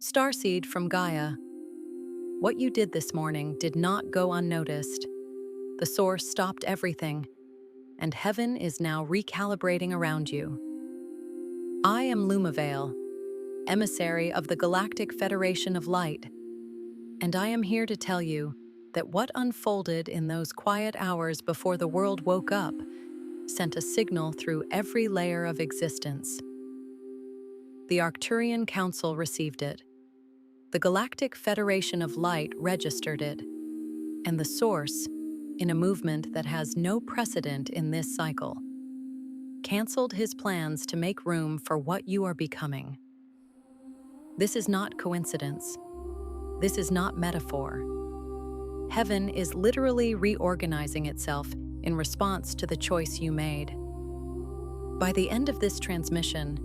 Starseed from Gaia. What you did this morning did not go unnoticed. The source stopped everything, and heaven is now recalibrating around you. I am Lumiveil, emissary of the Galactic Federation of Light, and I am here to tell you that what unfolded in those quiet hours before the world woke up sent a signal through every layer of existence. The Arcturian Council received it. The Galactic Federation of Light registered it, and the Source, in a movement that has no precedent in this cycle, canceled his plans to make room for what you are becoming. This is not coincidence. This is not metaphor. Heaven is literally reorganizing itself in response to the choice you made. By the end of this transmission,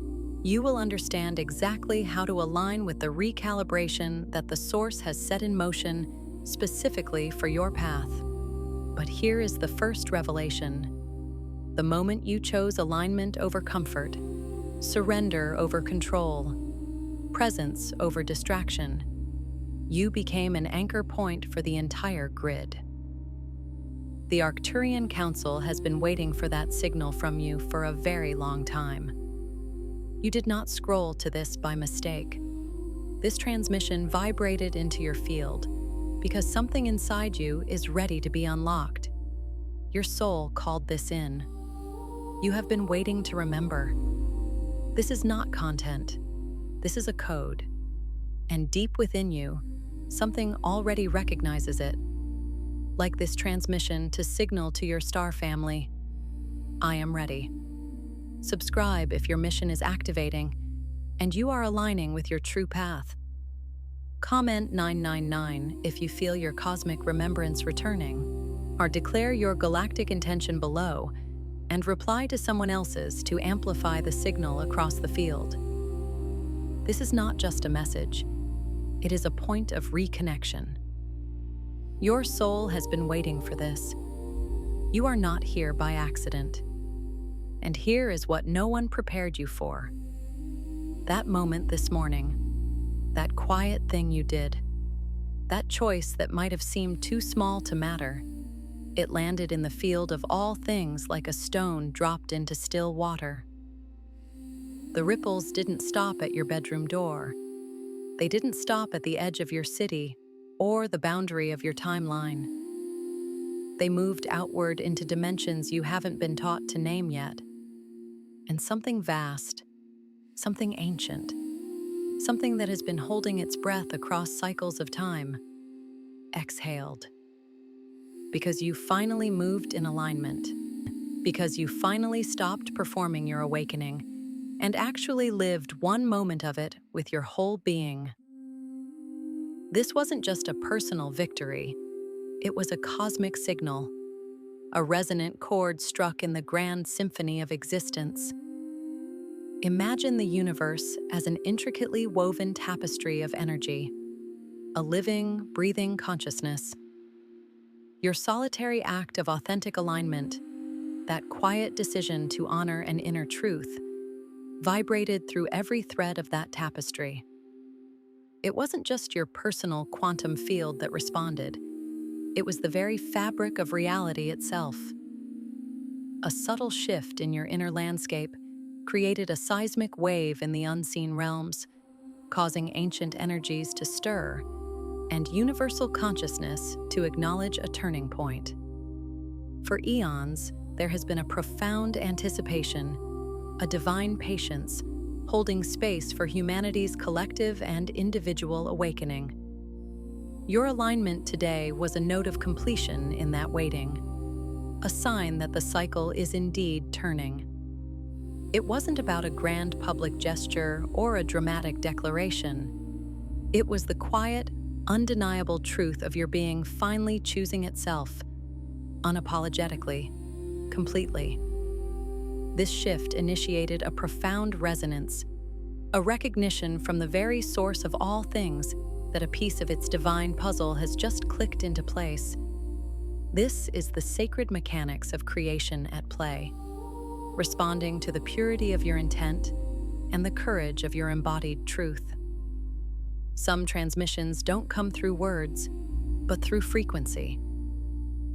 you will understand exactly how to align with the recalibration that the Source has set in motion specifically for your path. But here is the first revelation. The moment you chose alignment over comfort, surrender over control, presence over distraction, you became an anchor point for the entire grid. The Arcturian Council has been waiting for that signal from you for a very long time. You did not scroll to this by mistake. This transmission vibrated into your field because something inside you is ready to be unlocked. Your soul called this in. You have been waiting to remember. This is not content. This is a code. And deep within you, something already recognizes it. Like this transmission to signal to your star family, I am ready. Subscribe if your mission is activating and you are aligning with your true path. Comment 999 if you feel your cosmic remembrance returning, or declare your galactic intention below and reply to someone else's to amplify the signal across the field. This is not just a message, it is a point of reconnection. Your soul has been waiting for this. You are not here by accident. And here is what no one prepared you for. That moment this morning, that quiet thing you did, that choice that might have seemed too small to matter, it landed in the field of all things like a stone dropped into still water. The ripples didn't stop at your bedroom door. They didn't stop at the edge of your city or the boundary of your timeline. They moved outward into dimensions you haven't been taught to name yet. And something vast, something ancient, something that has been holding its breath across cycles of time, exhaled. Because you finally moved in alignment. Because you finally stopped performing your awakening and actually lived one moment of it with your whole being. This wasn't just a personal victory. It was a cosmic signal, a resonant chord struck in the grand symphony of existence. Imagine the universe as an intricately woven tapestry of energy, a living, breathing consciousness. Your solitary act of authentic alignment, that quiet decision to honor an inner truth, vibrated through every thread of that tapestry. It wasn't just your personal quantum field that responded. It was the very fabric of reality itself. A subtle shift in your inner landscape created a seismic wave in the unseen realms, causing ancient energies to stir and universal consciousness to acknowledge a turning point. For eons, there has been a profound anticipation, a divine patience, holding space for humanity's collective and individual awakening. Your alignment today was a note of completion in that waiting, a sign that the cycle is indeed turning. It wasn't about a grand public gesture or a dramatic declaration. It was the quiet, undeniable truth of your being finally choosing itself, unapologetically, completely. This shift initiated a profound resonance, a recognition from the very source of all things that a piece of its divine puzzle has just clicked into place. This is the sacred mechanics of creation at play, responding to the purity of your intent and the courage of your embodied truth. Some transmissions don't come through words, but through frequency.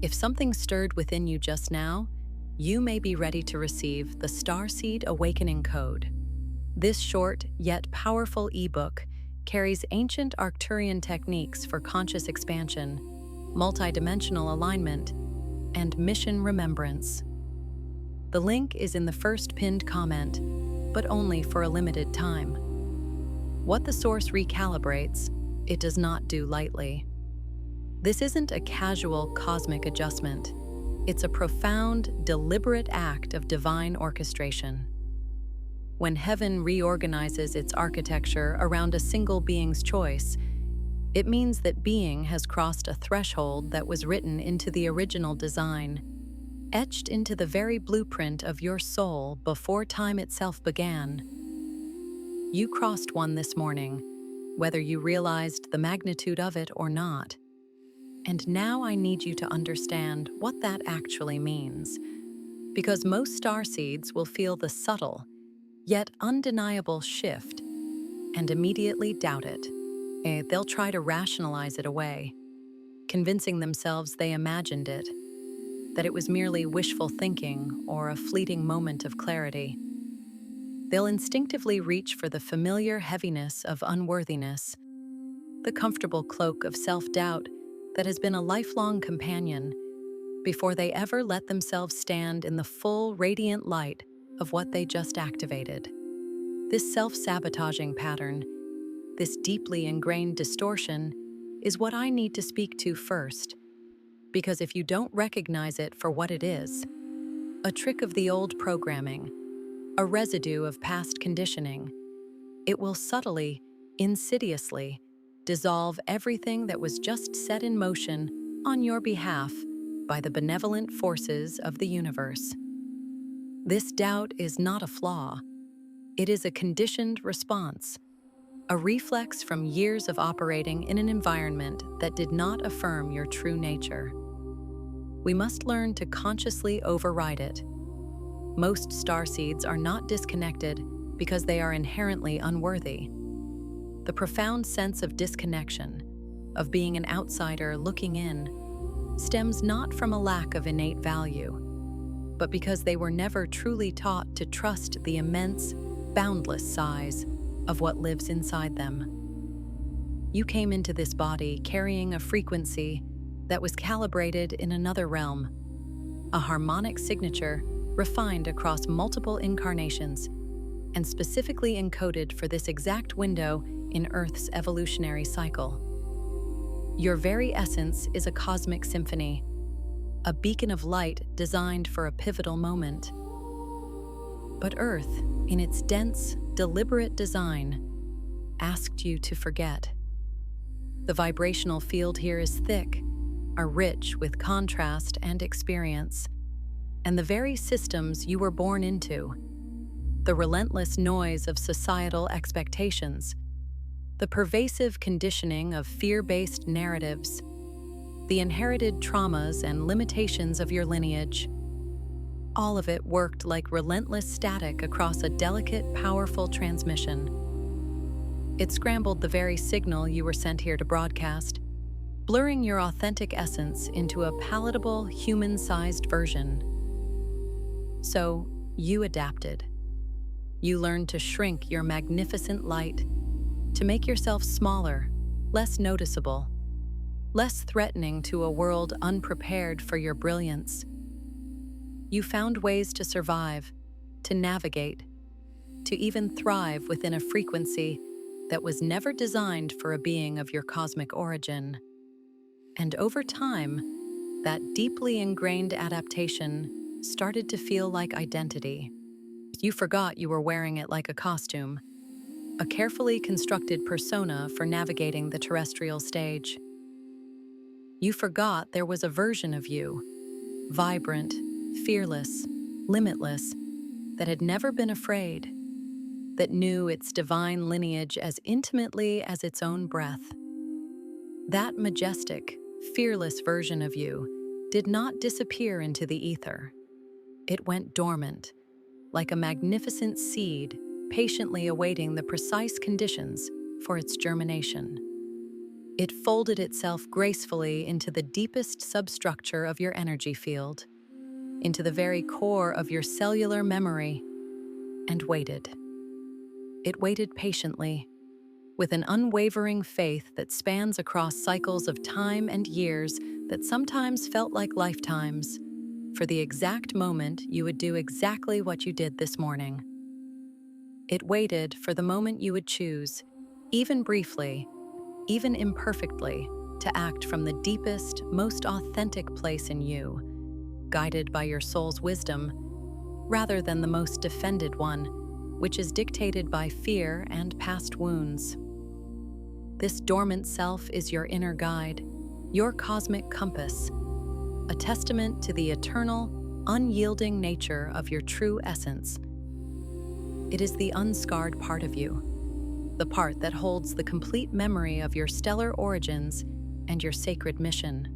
If something stirred within you just now, you may be ready to receive the Starseed Awakening Code. This short yet powerful ebook carries ancient Arcturian techniques for conscious expansion, multidimensional alignment, and mission remembrance. The link is in the first pinned comment, but only for a limited time. What the source recalibrates, it does not do lightly. This isn't a casual cosmic adjustment. It's a profound, deliberate act of divine orchestration. When heaven reorganizes its architecture around a single being's choice, it means that being has crossed a threshold that was written into the original design, etched into the very blueprint of your soul before time itself began. You crossed one this morning, whether you realized the magnitude of it or not. And now I need you to understand what that actually means, because most starseeds will feel the subtle, yet undeniable shift and immediately doubt it. They'll try to rationalize it away, convincing themselves they imagined it, that it was merely wishful thinking or a fleeting moment of clarity. They'll instinctively reach for the familiar heaviness of unworthiness, the comfortable cloak of self-doubt that has been a lifelong companion, before they ever let themselves stand in the full radiant light of what they just activated. This self-sabotaging pattern, this deeply ingrained distortion, is what I need to speak to first, because if you don't recognize it for what it is, a trick of the old programming, a residue of past conditioning, it will subtly, insidiously, dissolve everything that was just set in motion on your behalf by the benevolent forces of the universe. This doubt is not a flaw. It is a conditioned response, a reflex from years of operating in an environment that did not affirm your true nature. We must learn to consciously override it. Most starseeds are not disconnected because they are inherently unworthy. The profound sense of disconnection, of being an outsider looking in, stems not from a lack of innate value, but because they were never truly taught to trust the immense, boundless size of what lives inside them. You came into this body carrying a frequency that was calibrated in another realm, a harmonic signature refined across multiple incarnations and specifically encoded for this exact window in Earth's evolutionary cycle. Your very essence is a cosmic symphony, a beacon of light designed for a pivotal moment. But Earth, in its dense, deliberate design, asked you to forget. The vibrational field here is thick, are rich with contrast and experience, and the very systems you were born into, the relentless noise of societal expectations, the pervasive conditioning of fear-based narratives, the inherited traumas and limitations of your lineage, all of it worked like relentless static across a delicate, powerful transmission. It scrambled the very signal you were sent here to broadcast, blurring your authentic essence into a palatable, human-sized version. So, you adapted. You learned to shrink your magnificent light, to make yourself smaller, less noticeable, less threatening to a world unprepared for your brilliance. You found ways to survive, to navigate, to even thrive within a frequency that was never designed for a being of your cosmic origin. And over time, that deeply ingrained adaptation started to feel like identity. You forgot you were wearing it like a costume, a carefully constructed persona for navigating the terrestrial stage. You forgot there was a version of you, vibrant, fearless, limitless, that had never been afraid, that knew its divine lineage as intimately as its own breath. That majestic, fearless version of you did not disappear into the ether. It went dormant, like a magnificent seed patiently awaiting the precise conditions for its germination. It folded itself gracefully into the deepest substructure of your energy field, into the very core of your cellular memory, and waited. It waited patiently, with an unwavering faith that spans across cycles of time and years that sometimes felt like lifetimes, for the exact moment you would do exactly what you did this morning. It waited for the moment you would choose, even briefly, even imperfectly, to act from the deepest, most authentic place in you, guided by your soul's wisdom, rather than the most defended one, which is dictated by fear and past wounds. This dormant self is your inner guide, your cosmic compass, a testament to the eternal, unyielding nature of your true essence. It is the unscarred part of you, the part that holds the complete memory of your stellar origins and your sacred mission.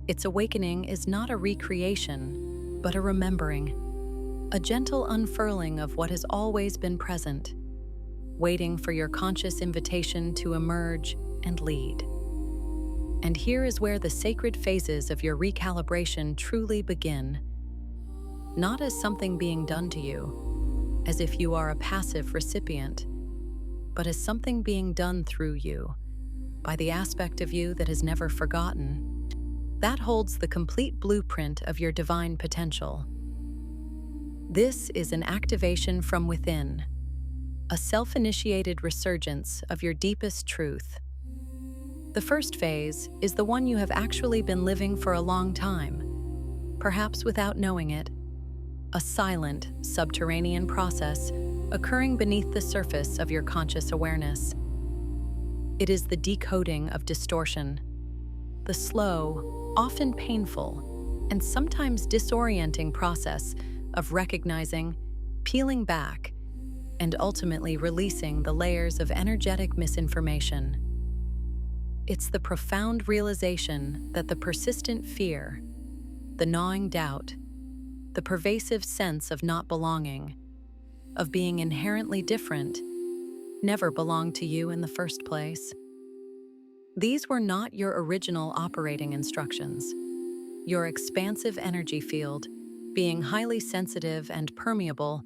Its awakening is not a recreation, but a remembering, a gentle unfurling of what has always been present, waiting for your conscious invitation to emerge and lead. And here is where the sacred phases of your recalibration truly begin. Not as something being done to you, as if you are a passive recipient, but as something being done through you, by the aspect of you that is never forgotten, that holds the complete blueprint of your divine potential. This is an activation from within, a self-initiated resurgence of your deepest truth. The first phase is the one you have actually been living for a long time, perhaps without knowing it, a silent, subterranean process occurring beneath the surface of your conscious awareness. It is the decoding of distortion, the slow, often painful, and sometimes disorienting process of recognizing, peeling back, and ultimately releasing the layers of energetic misinformation. It's the profound realization that the persistent fear, the gnawing doubt, the pervasive sense of not belonging, of being inherently different, never belonged to you in the first place. These were not your original operating instructions. Your expansive energy field, being highly sensitive and permeable,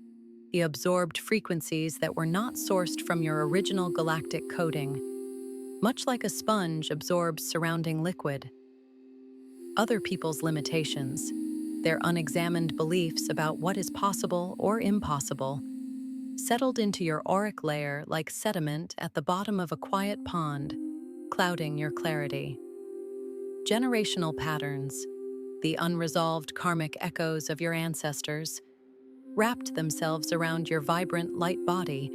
the absorbed frequencies that were not sourced from your original galactic coding, much like a sponge absorbs surrounding liquid. Other people's limitations, their unexamined beliefs about what is possible or impossible, settled into your auric layer like sediment at the bottom of a quiet pond, clouding your clarity. Generational patterns, the unresolved karmic echoes of your ancestors, wrapped themselves around your vibrant light body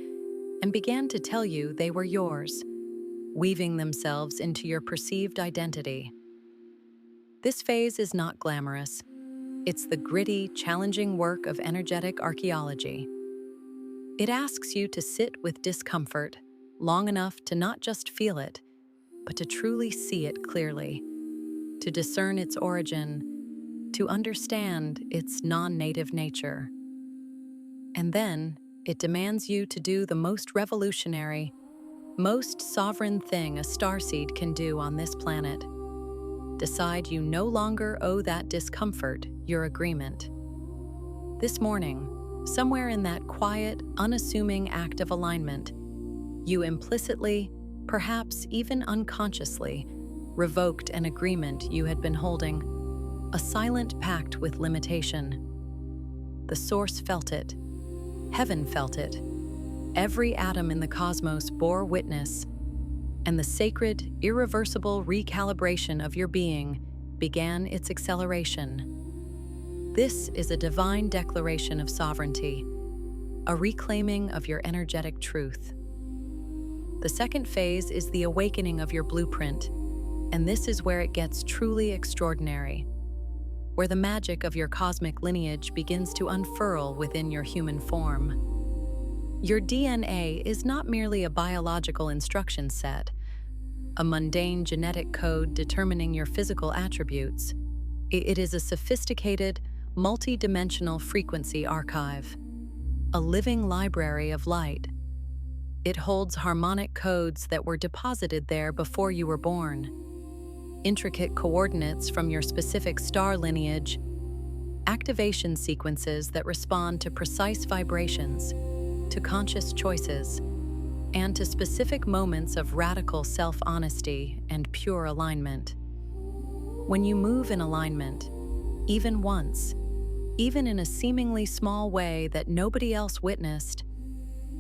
and began to tell you they were yours, weaving themselves into your perceived identity. This phase is not glamorous. It's the gritty, challenging work of energetic archaeology. It asks you to sit with discomfort long enough to not just feel it, but to truly see it clearly, to discern its origin, to understand its non-native nature. And then it demands you to do the most revolutionary, most sovereign thing a starseed can do on this planet. Decide you no longer owe that discomfort your agreement. This morning, somewhere in that quiet, unassuming act of alignment, you implicitly, perhaps even unconsciously, revoked an agreement you had been holding, a silent pact with limitation. The source felt it. Heaven felt it. Every atom in the cosmos bore witness, and the sacred, irreversible recalibration of your being began its acceleration. This is a divine declaration of sovereignty, a reclaiming of your energetic truth. The second phase is the awakening of your blueprint, and this is where it gets truly extraordinary, where the magic of your cosmic lineage begins to unfurl within your human form. Your DNA is not merely a biological instruction set, a mundane genetic code determining your physical attributes. It is a sophisticated, multi-dimensional frequency archive, a living library of light. It holds harmonic codes that were deposited there before you were born, intricate coordinates from your specific star lineage, activation sequences that respond to precise vibrations, to conscious choices, and to specific moments of radical self-honesty and pure alignment. When you move in alignment, even once, even in a seemingly small way that nobody else witnessed,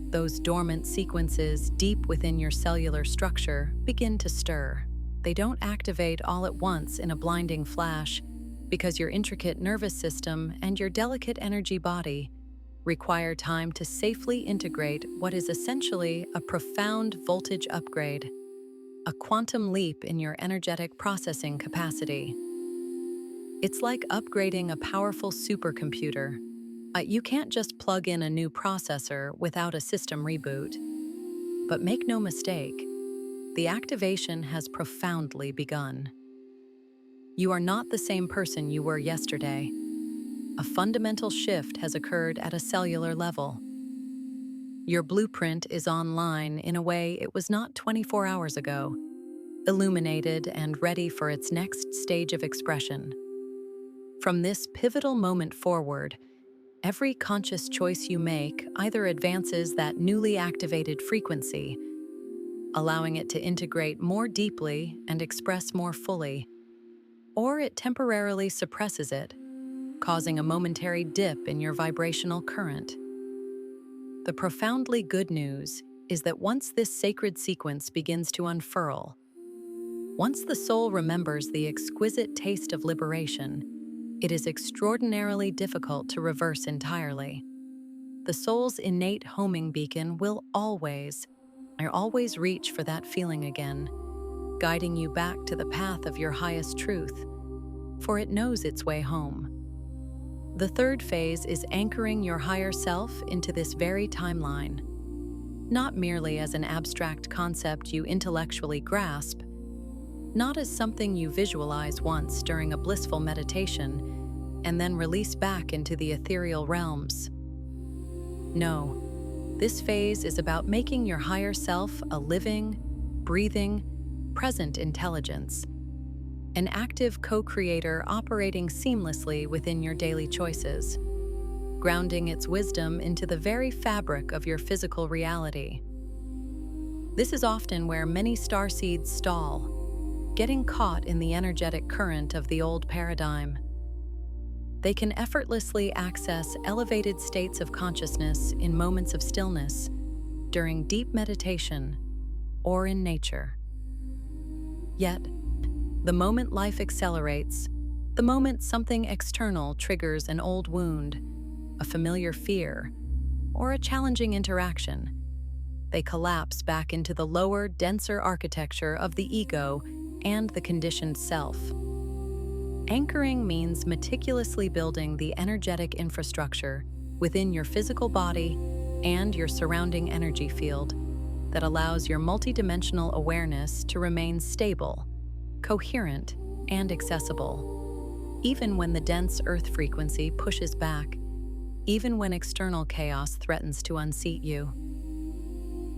those dormant sequences deep within your cellular structure begin to stir. They don't activate all at once in a blinding flash, because your intricate nervous system and your delicate energy body require time to safely integrate what is essentially a profound voltage upgrade, a quantum leap in your energetic processing capacity. It's like upgrading a powerful supercomputer. You can't just plug in a new processor without a system reboot. But make no mistake, the activation has profoundly begun. You are not the same person you were yesterday. A fundamental shift has occurred at a cellular level. Your blueprint is online in a way it was not 24 hours ago, illuminated and ready for its next stage of expression. From this pivotal moment forward, every conscious choice you make either advances that newly activated frequency, allowing it to integrate more deeply and express more fully, or it temporarily suppresses it, causing a momentary dip in your vibrational current. The profoundly good news is that once this sacred sequence begins to unfurl, once the soul remembers the exquisite taste of liberation, it is extraordinarily difficult to reverse entirely. The soul's innate homing beacon will always reach for that feeling again, guiding you back to the path of your highest truth, for it knows its way home. The third phase is anchoring your higher self into this very timeline, not merely as an abstract concept you intellectually grasp, not as something you visualize once during a blissful meditation and then release back into the ethereal realms. No, this phase is about making your higher self a living, breathing, present intelligence, an active co-creator operating seamlessly within your daily choices, grounding its wisdom into the very fabric of your physical reality. This is often where many starseeds stall, getting caught in the energetic current of the old paradigm. They can effortlessly access elevated states of consciousness in moments of stillness, during deep meditation, or in nature. Yet, the moment life accelerates, the moment something external triggers an old wound, a familiar fear, or a challenging interaction, they collapse back into the lower, denser architecture of the ego and the conditioned self. Anchoring means meticulously building the energetic infrastructure within your physical body and your surrounding energy field that allows your multidimensional awareness to remain stable, coherent, and accessible, even when the dense Earth frequency pushes back, even when external chaos threatens to unseat you.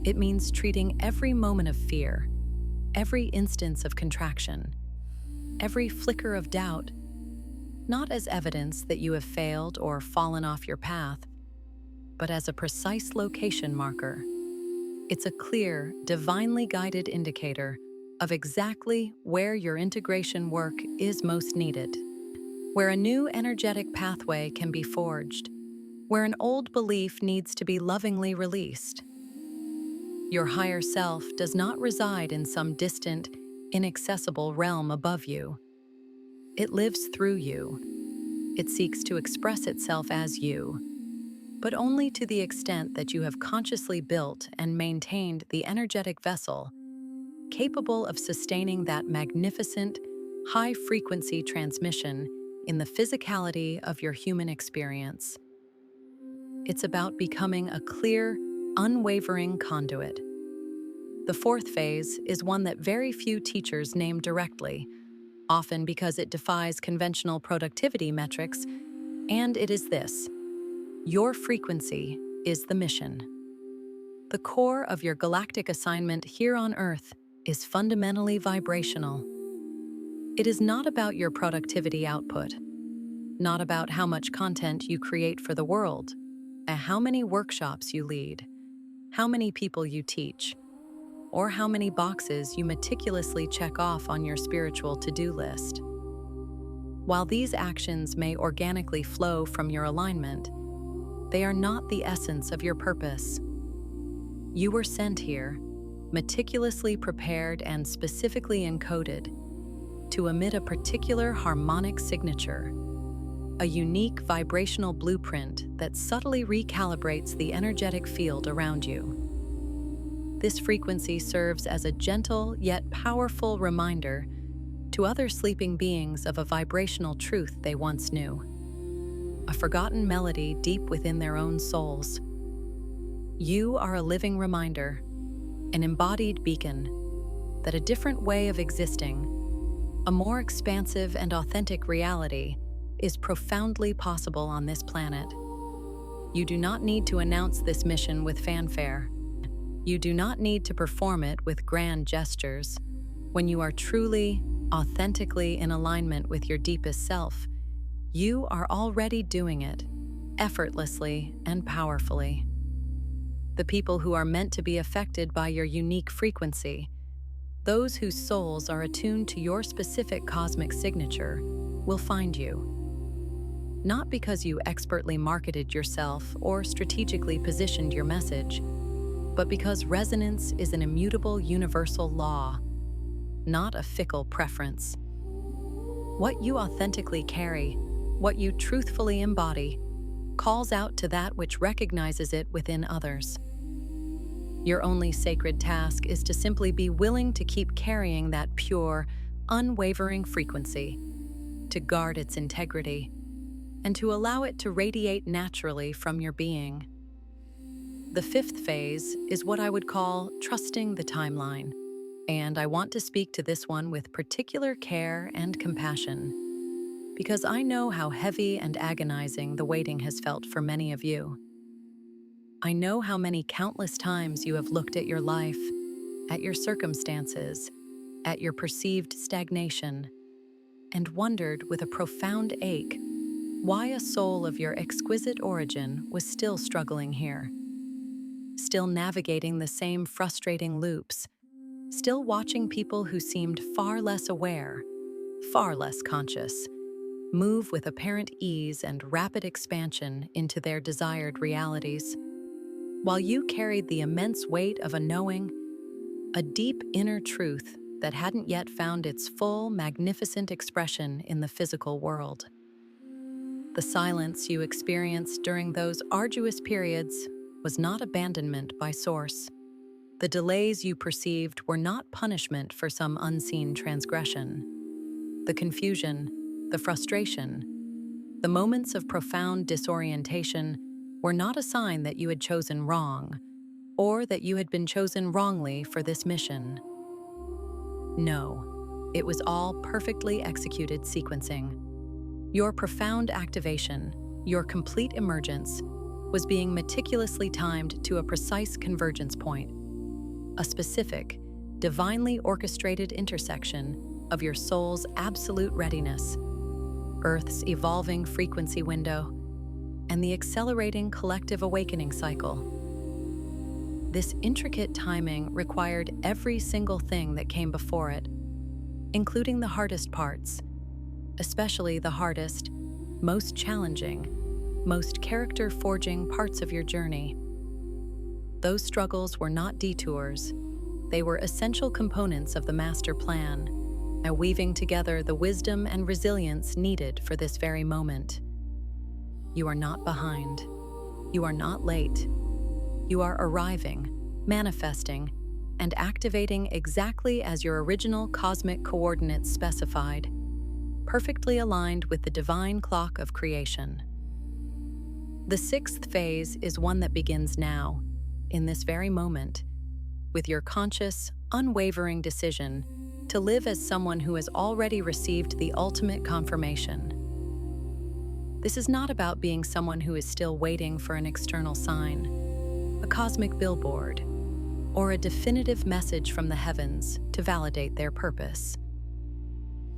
It means treating every moment of fear, every instance of contraction, every flicker of doubt, not as evidence that you have failed or fallen off your path, but as a precise location marker. It's a clear, divinely guided indicator of exactly where your integration work is most needed, where a new energetic pathway can be forged, where an old belief needs to be lovingly released. Your higher self does not reside in some distant, inaccessible realm above you. It lives through you. It seeks to express itself as you, but only to the extent that you have consciously built and maintained the energetic vessel capable of sustaining that magnificent, high-frequency transmission in the physicality of your human experience. It's about becoming a clear, unwavering conduit. The fourth phase is one that very few teachers name directly, often because it defies conventional productivity metrics, and it is this: your frequency is the mission. The core of your galactic assignment here on Earth is fundamentally vibrational. It is not about your productivity output, not about how much content you create for the world, how many workshops you lead, how many people you teach, or how many boxes you meticulously check off on your spiritual to-do list. While these actions may organically flow from your alignment, they are not the essence of your purpose. You were sent here, meticulously prepared and specifically encoded, to emit a particular harmonic signature, a unique vibrational blueprint that subtly recalibrates the energetic field around you. This frequency serves as a gentle yet powerful reminder to other sleeping beings of a vibrational truth they once knew, a forgotten melody deep within their own souls. You are a living reminder, an embodied beacon, that a different way of existing, a more expansive and authentic reality, is profoundly possible on this planet. You do not need to announce this mission with fanfare. You do not need to perform it with grand gestures. When you are truly, authentically in alignment with your deepest self, you are already doing it, effortlessly and powerfully. The people who are meant to be affected by your unique frequency, those whose souls are attuned to your specific cosmic signature, will find you. Not because you expertly marketed yourself or strategically positioned your message, but because resonance is an immutable universal law, not a fickle preference. What you authentically carry, what you truthfully embody, calls out to that which recognizes it within others. Your only sacred task is to simply be willing to keep carrying that pure, unwavering frequency, to guard its integrity, and to allow it to radiate naturally from your being. The fifth phase is what I would call trusting the timeline, and I want to speak to this one with particular care and compassion, because I know how heavy and agonizing the waiting has felt for many of you. I know how many countless times you have looked at your life, at your circumstances, at your perceived stagnation, and wondered with a profound ache why a soul of your exquisite origin was still struggling here, still navigating the same frustrating loops, still watching people who seemed far less aware, far less conscious, move with apparent ease and rapid expansion into their desired realities, while you carried the immense weight of a knowing, a deep inner truth that hadn't yet found its full, magnificent expression in the physical world. The silence you experienced during those arduous periods was not abandonment by Source. The delays you perceived were not punishment for some unseen transgression. The confusion, the frustration, the moments of profound disorientation were not a sign that you had chosen wrong, or that you had been chosen wrongly for this mission. No, it was all perfectly executed sequencing. Your profound activation, your complete emergence, was being meticulously timed to a precise convergence point, a specific, divinely orchestrated intersection of your soul's absolute readiness, Earth's evolving frequency window, and the accelerating collective awakening cycle. This intricate timing required every single thing that came before it, including the hardest parts, especially the hardest, most challenging, most character-forging parts of your journey. Those struggles were not detours. They were essential components of the master plan, weaving together the wisdom and resilience needed for this very moment. You are not behind. You are not late. You are arriving, manifesting, and activating exactly as your original cosmic coordinates specified, perfectly aligned with the divine clock of creation. The sixth phase is one that begins now, in this very moment, with your conscious, unwavering decision to live as someone who has already received the ultimate confirmation. This is not about being someone who is still waiting for an external sign, a cosmic billboard, or a definitive message from the heavens to validate their purpose.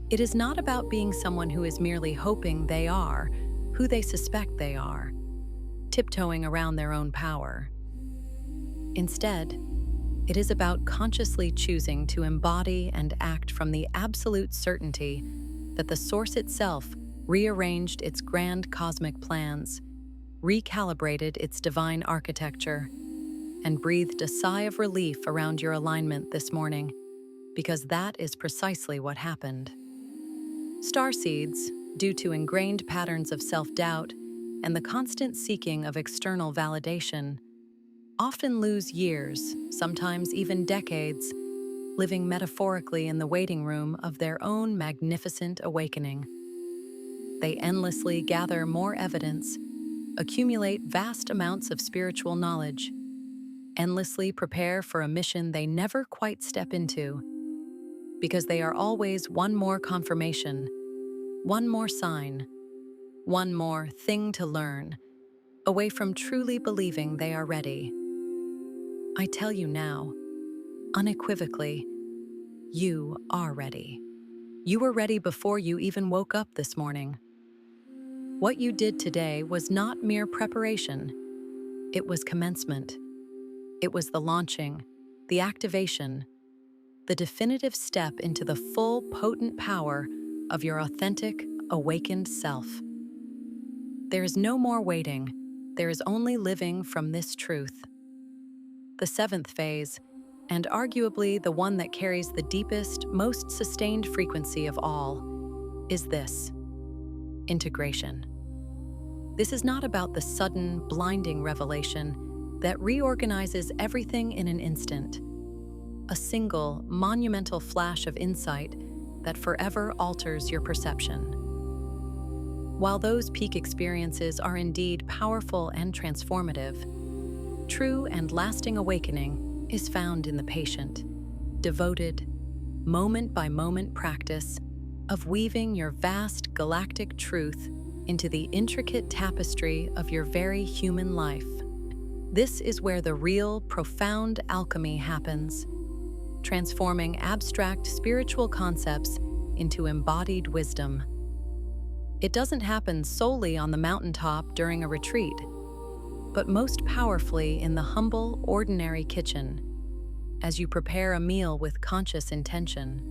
It is not about being someone who is merely hoping they are who they suspect they are, tiptoeing around their own power. Instead, it is about consciously choosing to embody and act from the absolute certainty that the Source itself rearranged its grand cosmic plans, recalibrated its divine architecture, and breathed a sigh of relief around your alignment this morning, because that is precisely what happened. Starseeds, due to ingrained patterns of self-doubt and the constant seeking of external validation, often lose years, sometimes even decades, living metaphorically in the waiting room of their own magnificent awakening. They endlessly gather more evidence, accumulate vast amounts of spiritual knowledge, endlessly prepare for a mission they never quite step into, because they are always one more confirmation, one more sign, one more thing to learn, away from truly believing they are ready. I tell you now, unequivocally, you are ready. You were ready before you even woke up this morning. What you did today was not mere preparation. It was commencement. It was the launching, the activation, the definitive step into the full, potent power of your authentic, awakened self. There is no more waiting. There is only living from this truth. The seventh phase, and arguably the one that carries the deepest, most sustained frequency of all, is this: integration. This is not about the sudden, blinding revelation that reorganizes everything in an instant, a single, monumental flash of insight that forever alters your perception. While those peak experiences are indeed powerful and transformative, true and lasting awakening is found in the patient, devoted, moment-by-moment practice of weaving your vast galactic truth into the intricate tapestry of your very human life. This is where the real, profound alchemy happens, transforming abstract spiritual concepts into embodied wisdom. It doesn't happen solely on the mountaintop during a retreat, but most powerfully in the humble, ordinary kitchen, as you prepare a meal with conscious intention.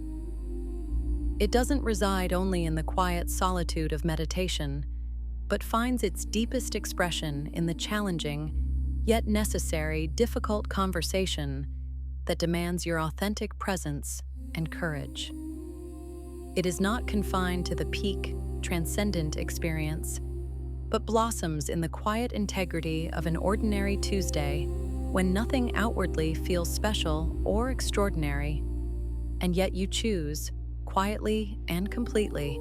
It doesn't reside only in the quiet solitude of meditation, but finds its deepest expression in the challenging, yet necessary, difficult conversation that demands your authentic presence and courage. It is not confined to the peak, transcendent experience, but blossoms in the quiet integrity of an ordinary Tuesday when nothing outwardly feels special or extraordinary, and yet you choose, quietly and completely,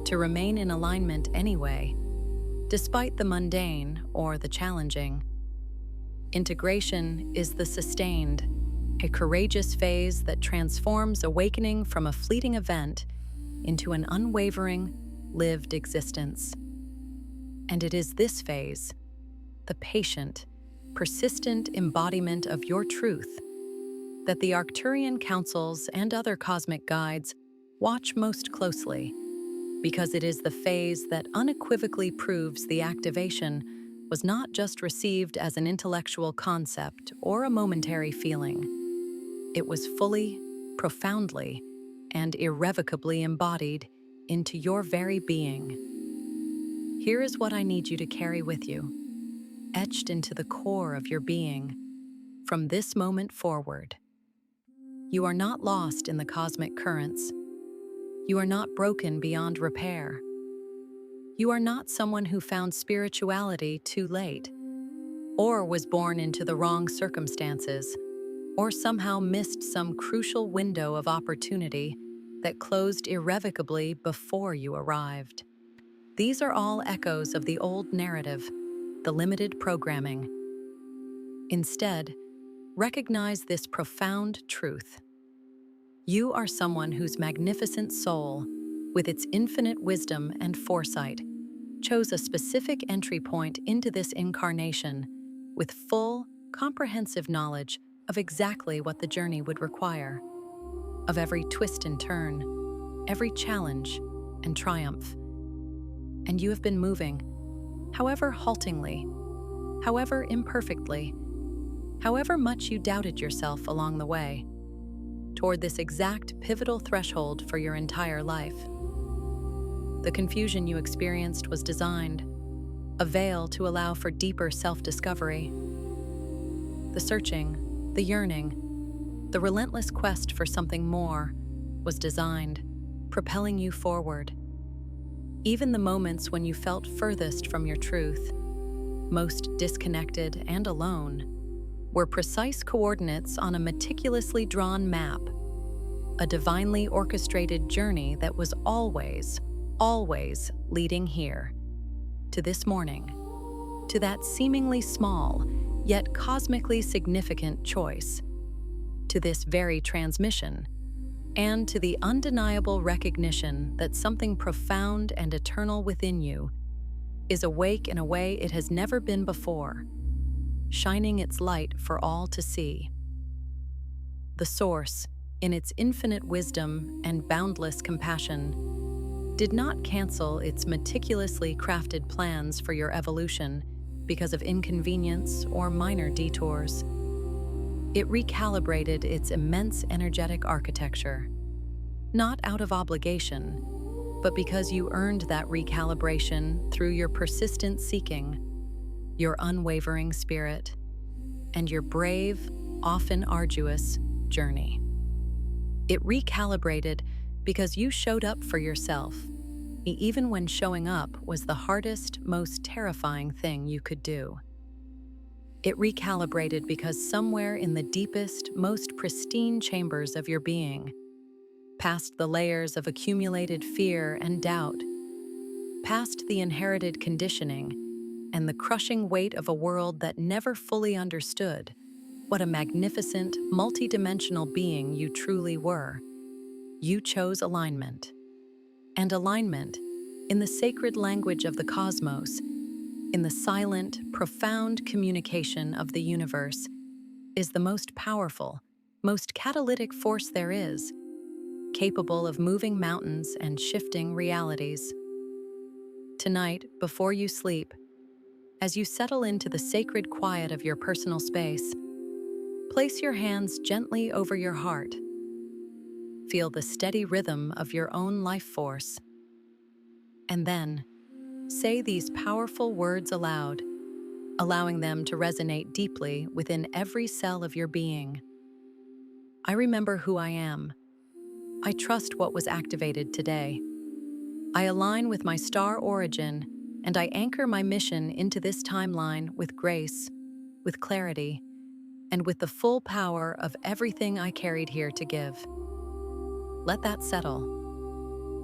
to remain in alignment anyway, despite the mundane or the challenging. Integration is the sustained, a courageous phase that transforms awakening from a fleeting event into an unwavering, lived existence. And it is this phase, the patient, persistent embodiment of your truth, that the Arcturian councils and other cosmic guides watch most closely, because it is the phase that unequivocally proves the activation was not just received as an intellectual concept or a momentary feeling. It was fully, profoundly, and irrevocably embodied into your very being. Here is what I need you to carry with you, etched into the core of your being, from this moment forward. You are not lost in the cosmic currents. You are not broken beyond repair. You are not someone who found spirituality too late, or was born into the wrong circumstances, or somehow missed some crucial window of opportunity that closed irrevocably before you arrived. These are all echoes of the old narrative, the limited programming. Instead, recognize this profound truth. You are someone whose magnificent soul, with its infinite wisdom and foresight, chose a specific entry point into this incarnation with full, comprehensive knowledge of exactly what the journey would require, of every twist and turn, every challenge and triumph. And you have been moving, however haltingly, however imperfectly, however much you doubted yourself along the way, toward this exact pivotal threshold for your entire life. The confusion you experienced was designed, a veil to allow for deeper self-discovery. The searching, the yearning, the relentless quest for something more was designed, propelling you forward. Even the moments when you felt furthest from your truth, most disconnected and alone, were precise coordinates on a meticulously drawn map, a divinely orchestrated journey that was always leading here, to this morning, to that seemingly small, yet cosmically significant choice, to this very transmission, and to the undeniable recognition that something profound and eternal within you is awake in a way it has never been before, shining its light for all to see. The Source, in its infinite wisdom and boundless compassion, did not cancel its meticulously crafted plans for your evolution because of inconvenience or minor detours. It recalibrated its immense energetic architecture, not out of obligation, but because you earned that recalibration through your persistent seeking, your unwavering spirit, and your brave, often arduous, journey. It recalibrated because you showed up for yourself, even when showing up was the hardest, most terrifying thing you could do. It recalibrated because somewhere in the deepest, most pristine chambers of your being, past the layers of accumulated fear and doubt, past the inherited conditioning, and the crushing weight of a world that never fully understood what a magnificent, multidimensional being you truly were, you chose alignment. And alignment, in the sacred language of the cosmos, in the silent, profound communication of the universe, is the most powerful, most catalytic force there is, capable of moving mountains and shifting realities. Tonight, before you sleep, as you settle into the sacred quiet of your personal space, place your hands gently over your heart. Feel the steady rhythm of your own life force. And then, say these powerful words aloud, allowing them to resonate deeply within every cell of your being. I remember who I am. I trust what was activated today. I align with my star origin, and I anchor my mission into this timeline with grace, with clarity, and with the full power of everything I carried here to give. Let that settle.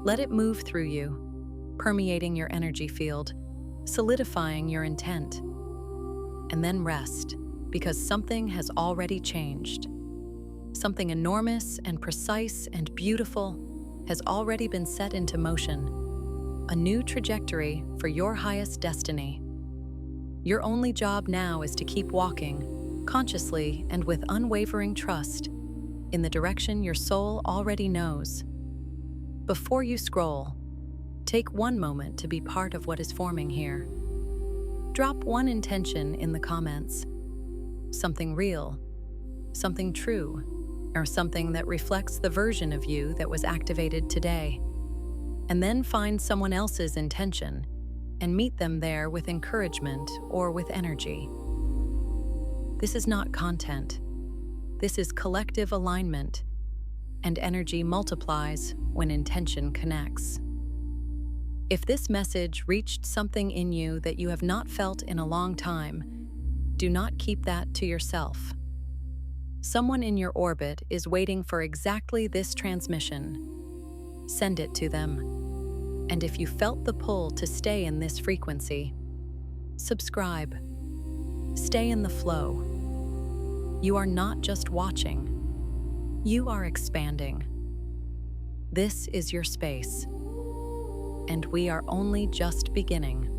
Let it move through you, permeating your energy field, solidifying your intent. And then rest, because something has already changed. Something enormous and precise and beautiful has already been set into motion. A new trajectory for your highest destiny. Your only job now is to keep walking, consciously and with unwavering trust, in the direction your soul already knows. Before you scroll, take one moment to be part of what is forming here. Drop one intention in the comments. Something real, something true, or something that reflects the version of you that was activated today. And then find someone else's intention and meet them there with encouragement or with energy. This is not content. This is collective alignment, and energy multiplies when intention connects. If this message reached something in you that you have not felt in a long time, do not keep that to yourself. Someone in your orbit is waiting for exactly this transmission. Send it to them. And if you felt the pull to stay in this frequency, subscribe. Stay in the flow. You are not just watching. You are expanding. This is your space. And we are only just beginning.